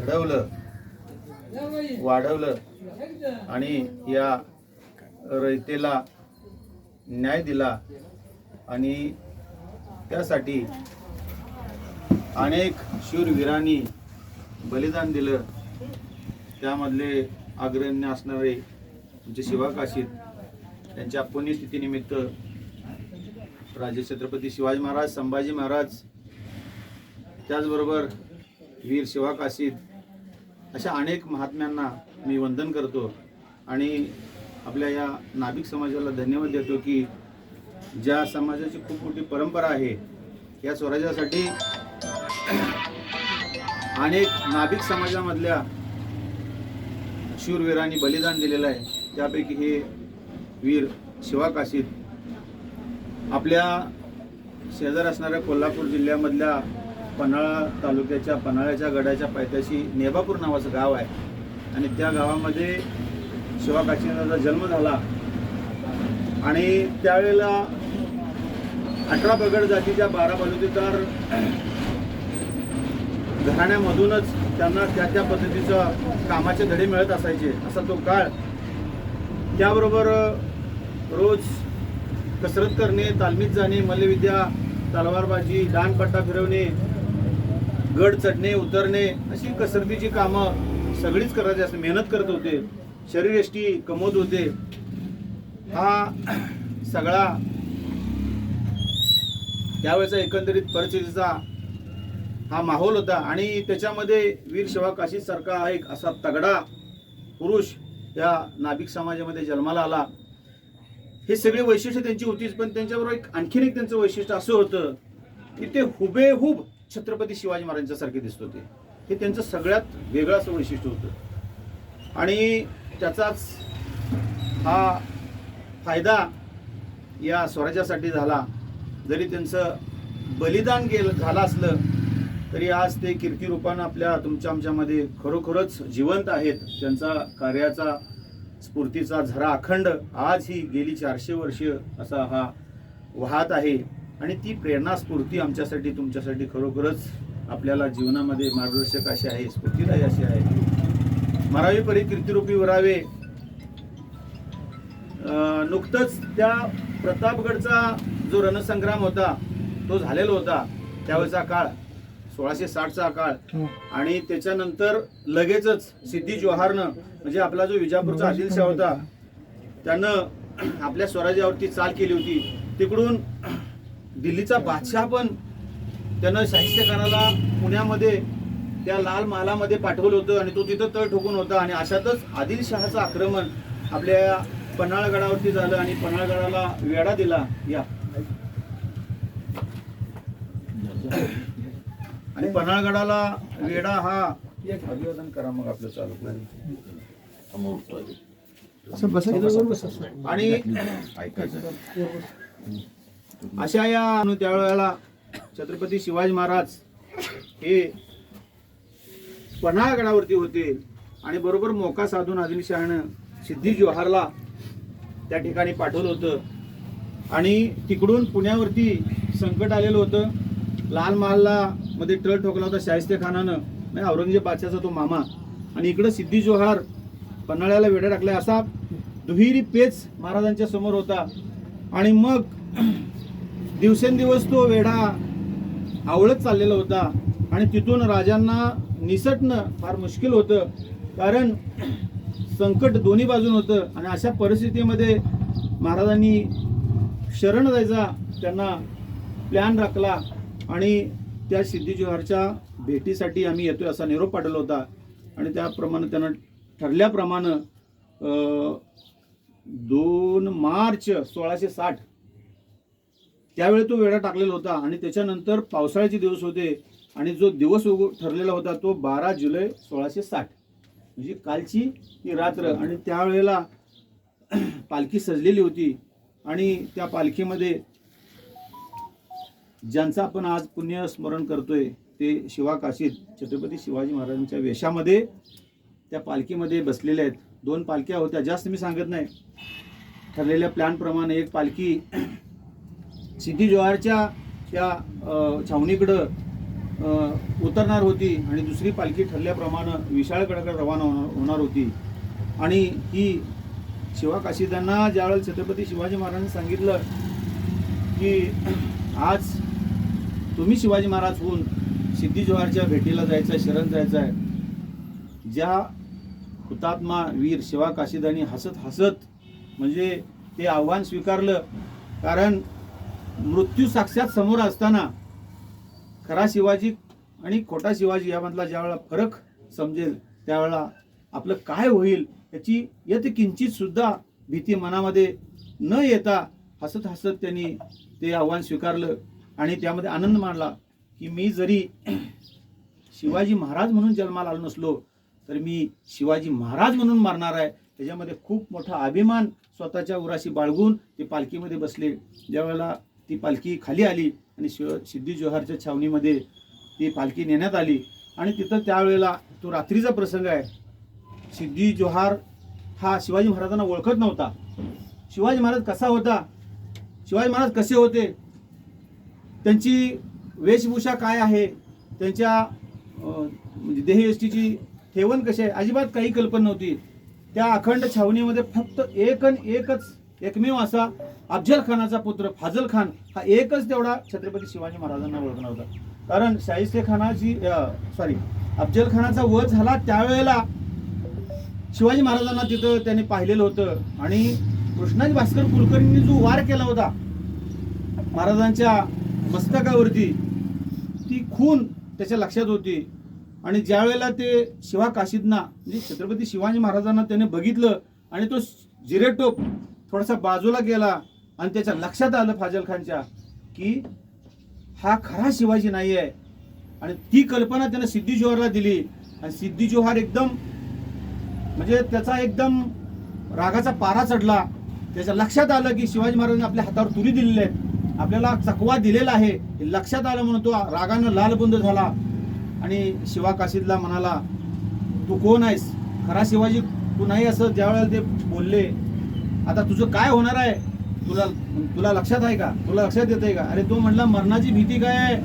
घडवलं, वाढवलं आणि या रयतेला न्याय दिला आणि त्यासाठी अनेक शूरवीरांनी बलिदान दिलं. त्यामधले अग्रण्य असणारे आमचे शिवा काशीद त्यांच्या पुण्यतिथीनिमित्त राजे छत्रपती शिवाजी महाराज, संभाजी महाराज, त्याचबरोबर वीर शिवा काशीद अशा अनेक महात्म्यांना मी वंदन करतो आणि आपल्या या नाभिक समाजाला धन्यवाद देतो की ज्या समाजाची खूप मोठी परंपरा आहे, या स्वराज्यासाठी अनेक नाभिक समाजामधल्या शूरवीरांनी बलिदान दिलेलं आहे. त्यापैकी हे वीर शिवा काशीद. आपल्या शेजार असणाऱ्या कोल्हापूर जिल्ह्यामधल्या पन्हाळा तालुक्याच्या पन्हाळ्याच्या गडाच्या पायथ्याशी नेबापूर नावाचं गाव आहे आणि त्या गावामध्ये शिवा काशीदांचा जन्म झाला आणि त्यावेळेला 18 पगड जातीच्या 12 बलुतेदार घराण्यामधूनच त्यांना त्या पद्धतीचं कामाचे धडे मिळत असायचे. असा तो काळ. त्याबरोबर रोज कसरत करणे, तालमीत जाणे, मल्लविद्या, तलवारबाजी, दानपट्टा फिरवणे, गड चढणे उतरणे अशी कसरतीची कामं सगळीच करायची असते. मेहनत करत होते, शरीरयष्टी कमवत होते. हा सगळा त्यावेळेचा एकंदरीत परिस्थितीचा हा माहोल होता आणि त्याच्यामध्ये वीर शिवा काशीद सारखा एक असा तगडा पुरुष या नाभिक समाजामध्ये जन्माला आला. हे सगळे वैशिष्ट्य त्यांची होतीच, पण त्यांच्याबरोबर आणखीन एक त्यांचं वैशिष्ट्य असं होतं की ते हुबेहूब छत्रपती शिवाजी महाराजांच्या सारखे दिसत होते. हे त्यांचं सगळ्यात वेगळं असं वैशिष्ट्य होतं आणि त्याचाच हा फायदा या स्वराज्यासाठी झाला. जरी त्यांचं बलिदान झालं असलं तरी आज ते कीर्तिरूपानं आपल्या तुमच्या आमच्यामध्ये खरोखरच जिवंत आहेत. त्यांचा कार्याचा स्फूर्तीचा झरा अखंड आज ही गेली 400 वर्ष असा हा वाहत आहे आणि ती प्रेरणा स्फूर्ती आमच्यासाठी तुमच्यासाठी खरोखरच आपल्याला जीवनामध्ये मार्गदर्शक अशी आहे, स्फूर्तीदायी अशी आहे. मरावी परी कीर्तिरूपी वरावे. नुकतंच त्या प्रतापगडचा जो रणसंग्राम होता तो झालेला होता. त्यावेळेचा काळ 1660चा काळ आणि त्याच्यानंतर लगेचच सिद्धी जोहारनं म्हणजे आपला जो विजापूरचा आदिलशाह होता त्यानं आपल्या स्वराज्यावरती चाल केली होती. तिकडून दिल्लीचा बादशाह पण त्यानं शाहिस्तेखानाला पुण्यामध्ये त्या लाल महालामध्ये पाठवलं होतं आणि तो तिथं तळ ठोकून होता आणि अशातच आदिलशहाचं आक्रमण आपल्या पन्हाळगडावरती झालं आणि पन्हाळगडाला वेढा दिला. या आणि पन्हाळगडाला वेढा हा अभिवादन करा मग आपलं चालू आणि अशा या त्यावेळेला छत्रपती शिवाजी महाराज हे पन्हाळगडावरती होते आणि बरोबर मोका साधून आदिलशहानं सिद्धी जोहारला त्या ठिकाणी पाठवलं होतं आणि तिकडून पुण्यावरती संकट आलेलं होतं. लाल महालला मध्ये तळ ठोकला होता शाहिस्तेखानानं, म्हणजे औरंगजेब बादशाचा तो मामा, आणि इकडं सिद्धी जोहार पन्हाळ्याला वेढा टाकलाय असा दुहेरी पेच महाराजांच्या समोर होता. आणि मग दिवसेंदिवस तो वेढा आवळत चाललेला होता आणि तिथून राजांना निसटणं फार मुश्किल होतं कारण संकट दोन्ही बाजून होतं आणि अशा परिस्थितीमध्ये महाराजांनी शरण जायचा त्यांना प्लॅन राखला आणि त्या सिद्धी जोहारच्या भेटीसाठी आम्ही येतोय असा निरोप पाठवला होता आणि त्याप्रमाणे त्यानं ठरल्याप्रमाणे 2 मार्च 1660 त्यावेळी तो वेढा टाकलेला होता आणि त्याच्यानंतर पावसाळ्याचे दिवस होते आणि जो दिवस ठरलेला होता तो 12 जुलै 1660 म्हणजे कालची ती रात्र. आणि त्यावेळेला पालखी सजलेली होती आणि त्या पालखीमध्ये ज्यांचं आपण आज पुण्य स्मरण करतोय ते शिवा काशीद छत्रपती शिवाजी महाराजांच्या वेशामध्ये त्या पालखीमध्ये बसलेले आहेत. 2 पालख्या होत्या, जास्त मी सांगत नाही. ठरलेल्या प्लॅनप्रमाणे एक पालखी सिद्धी जोहारच्या त्या छावणीकडं उतरणार होती आणि दुसरी पालखी ठरल्याप्रमाणे विशाळगडाकडे रवाना होणार होती. आणि ही शिवाकाशीदांना ज्यावेळेला छत्रपती शिवाजी महाराजांनी सांगितलं की आज तुम्ही शिवाजी महाराज होऊन सिद्धी जोहारच्या भेटीला जायचं आहे, शरण जायचं आहे, ज्या हुतात्मा वीर शिवाकाशीदांनी हसत हसत म्हणजे ते आव्हान स्वीकारलं. कारण मृत्यू साक्षात समोर असताना खरा शिवाजी आणि खोटा शिवाजी यामधला ज्यावेळेला फरक समजेल त्यावेळेला आपलं काय होईल याची यत किंचित सुद्धा भीती मनामध्ये न येता हसत हसत त्यांनी ते आव्हान स्वीकारलं आणि त्यामध्ये आनंद मानला की मी जरी शिवाजी महाराज म्हणून जन्माला आलो नसलो तर मी शिवाजी महाराज म्हणून मारणार आहे. त्याच्यामध्ये खूप मोठा अभिमान स्वतःच्या उराशी बाळगून ते पालखीमध्ये बसले. ज्यावेळेला ती पालखी खाली आली आणि सिद्धी जोहारच्या छावणीमध्ये ती पालखी नेण्यात आली आणि तिथं त्यावेळेला तो रात्रीचा प्रसंग आहे. सिद्धी जोहार हा शिवाजी महाराजांना ओळखत नव्हता. शिवाजी महाराज कसा होता, शिवाजी महाराज कसे होते, त्यांची वेशभूषा काय आहे, त्यांच्या म्हणजे देहयष्टीची ठेवण कशी आहे, अजिबात काही कल्पना नव्हती. त्या अखंड छावणीमध्ये फक्त एकमेव असा अफजल खानाचा पुत्र फाजल खान हा एकच तेवढा छत्रपती शिवाजी महाराजांना ओळखणार होता. कारण शाहिस्ते खानाची अफजल खानाचा वध झाला त्यावेळेला शिवाजी महाराजांना तिथं त्यांनी पाहिलेलं होतं आणि कृष्णाजी भास्कर कुलकर्णींनी जो वार केला होता महाराजांच्या मस्तकावरती ती खून त्याच्या लक्षात होती. आणि ज्या वेळेला ते शिवाकाशीदना म्हणजे छत्रपती शिवाजी महाराजांना त्याने बघितलं आणि तो जिरेटोप थोडासा बाजूला गेला आणि त्याच्या लक्षात आलं फाजल खानच्या की हा खरा शिवाजी नाही आहे. आणि ती कल्पना त्याने सिद्धी जोहारला दिली आणि सिद्धी जोहार एकदम म्हणजे त्याचा एकदम रागाचा पारा चढला. त्याच्या लक्षात आलं की शिवाजी महाराजांनी आपल्या हातावर तुरी दिलेली आहेत, आपल्याला चकवा दिलेला आहे हे लक्षात आलं म्हणून तो रागानं लालबुंद झाला आणि शिवाकाशीदला म्हणाला तू कोण आहेस, खरा शिवाजी तू नाही असं ज्यावेळेला ते बोलले. आता तुझं काय होणार आहे तुला लक्षात आहे का, तुला लक्षात येत आहे का. अरे तो म्हणला मरणाची भीती काय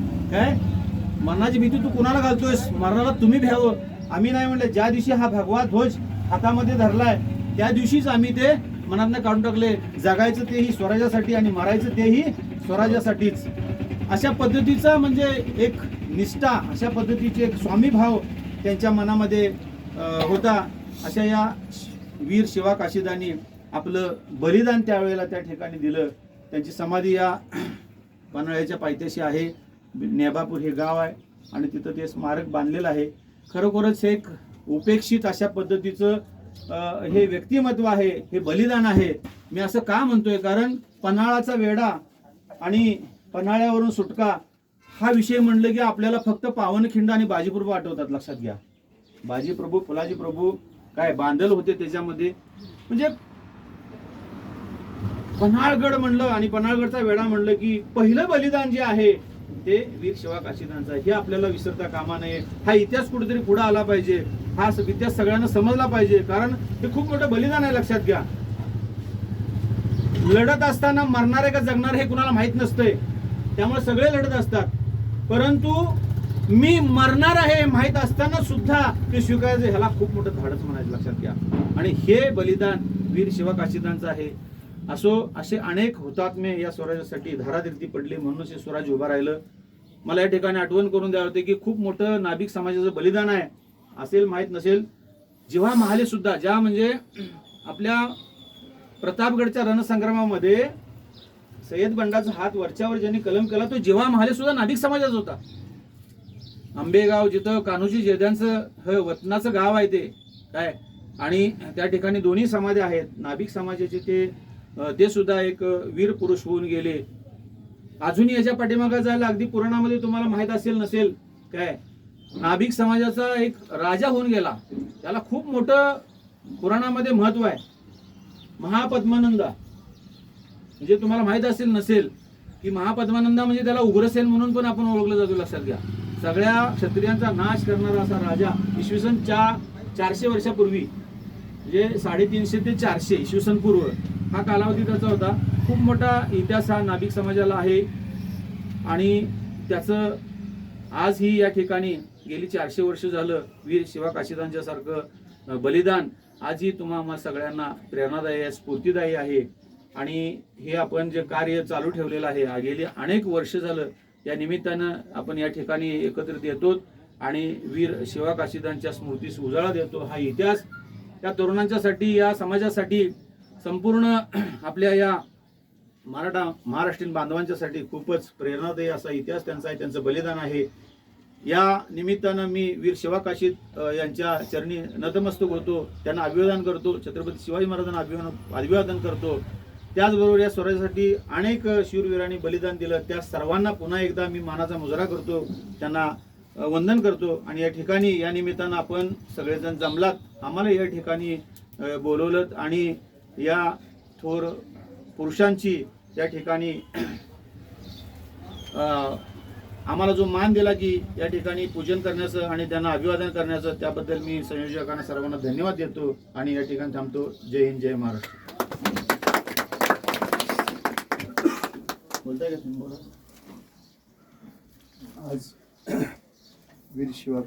मरणाची भीती तू कुणाला घालतोयस, मरणाला तुम्ही भ्यावं, आम्ही नाही म्हणले. ज्या दिवशी हा भगवा ध्वज हातामध्ये धरलाय त्या दिवशीच आम्ही ते मनातनं काढून टाकले. जगायचं तेही स्वराज्यासाठी आणि मरायचं तेही स्वराज्यासाठीच. अशा पद्धतीचा म्हणजे एक निष्ठा, अशा पद्धतीचे एक स्वामीभाव त्यांच्या मनामध्ये होता. अशा या वीर शिवाकाशीदांनी आपलं बलिदान त्यावेळेला त्या ठिकाणी दिलं. त्यांची समाधी या पन्हाळ्याच्या पायथ्याशी आहे. नेबापूर हे गाव आहे आणि तिथं ते स्मारक बांधलेलं आहे. खरोखरच एक उपेक्षित अशा पद्धतीचं हे व्यक्तिमत्व आहे, हे बलिदान आहे. मी असं का म्हणतोय कारण पन्हाळाचा वेढा आणि पन्हाळ्यावरून सुटका हा विषय म्हणलं की आपल्याला फक्त पावनखिंड आणि बाजीप्रभू आठवतात. लक्षात घ्या, बाजीप्रभू फुलाजी प्रभू काय बांधल होते त्याच्यामध्ये. म्हणजे पन्हाळगड म्हणलं आणि पन्हाळगडचा वेढा म्हणलं की पहिलं बलिदान जे आहे ते वीर शिवाकाशीदांचं हे आपल्याला विसरता कामा नये. हा इतिहास कुठेतरी पुढे आला पाहिजे, हा इतिहास सगळ्यांना समजला पाहिजे कारण हे खूप मोठं बलिदान आहे. लक्षात घ्या, लढत असताना मरणार आहे का जगणार हे कुणाला माहित नसतंय, त्यामुळे सगळे लढत असतात. परंतु मी मरणार आहे माहित असताना सुद्धा ते स्वीकारायचं ह्याला खूप मोठं धाडस म्हणायचं. लक्षात घ्या, आणि हे बलिदान वीर शिवाकाशीदांचं आहे. असे अनेक हुतात्मे या स्वराज्यासाठी धारातीर्थी पडले म्हणूनच हे स्वराज्य उभा राहिलं. मला या ठिकाणी आठवण करून द्यावं होते की खूप मोठं नाभिक समाजाचं बलिदान आहे. असेल माहीत नसेल, जिव्हा महाले सुद्धा ज्या म्हणजे आपल्या प्रतापगडच्या रणसंग्रामामध्ये सय्यद बंडाचा हात वरच्यावर ज्यांनी कलम केला तो जिव्हा महाले सुद्धा नाभिक समाजाचा होता. आंबेगाव जिथं कान्होजी जेद्यांचं वतनाचं गाव आहे ते काय, आणि त्या ठिकाणी दोन्ही समाधी आहेत. नाभिक समाजाचे ते सुद्धा एक वीर पुरुष होऊन गेले. अजूनही याच्या पाठीमागे जायला अगदी पुराणामध्ये तुम्हाला माहित असेल नसेल काय, नाभिक समाजाचा एक राजा होऊन गेला, त्याला खूप मोठं पुराणामध्ये महत्व आहे. महापद्मानंदा म्हणजे तुम्हाला माहित असेल नसेल की महापद्मानंदा म्हणजे त्याला उग्रसेन म्हणून पण आपण ओळखलं जातो. लक्षात घ्या, सगळ्या क्षत्रियांचा नाश करणारा असा राजा इसवी सन 400 वर्षापूर्वी म्हणजे 350 ते 400 इसवी सन पूर्व हा कालावधी त्याचा होता. खूप मोठा इतिहास हा नाभिक समाजाला आहे आणि त्याचं आज ही या ठिकाणी गेली 400 वर्ष झालं वीर शिवा काशीदांच्या सारखं बलिदान आजही आम्हा सगळ्यांना प्रेरणादायी आहे, स्फूर्तिदायी आहे. आणि हे आपण जे कार्य चालू ठेवलेलं आहे गेली अनेक वर्ष झालं, या निमित्तानं आपण या ठिकाणी एकत्रित येतो आणि वीर शिवा काशीदांच्या स्मृतीस उजाळा देतो. हा इतिहास या तरुणांच्यासाठी, या समाजासाठी, संपूर्ण आपल्या या महाराष्ट्रीयन बांधवांच्यासाठी खूपच प्रेरणादायी असा इतिहास त्यांचा आहे, त्यांचं बलिदान आहे. या निमित्तानं मी वीर शिवा काशीद यांच्या चरणी नतमस्तक होतो, त्यांना अभिवादन करतो, छत्रपती शिवाजी महाराजांना अभिवादन करतो. त्याचबरोबर या स्वराज्यासाठी अनेक शूरवीरांनी बलिदान दिलं, त्या सर्वांना पुन्हा एकदा मी मानाचा मुजरा करतो, त्यांना वंदन करतो. आणि या ठिकाणी या निमित्तानं आपण सगळेजण जमलात, आम्हाला या ठिकाणी बोलवलं आणि या थोर पुरुषांची या ठिकाणी आम्हाला जो मान दिला की या ठिकाणी पूजन करण्याचं आणि त्यांना अभिवादन करण्याचं, त्याबद्दल मी संयोजकांना सर्वांना धन्यवाद देतो आणि या ठिकाणी थांबतो. जय हिंद, जय महाराष्ट्र. बोलताय का तुम्ही? बोला. आज वीर शिवा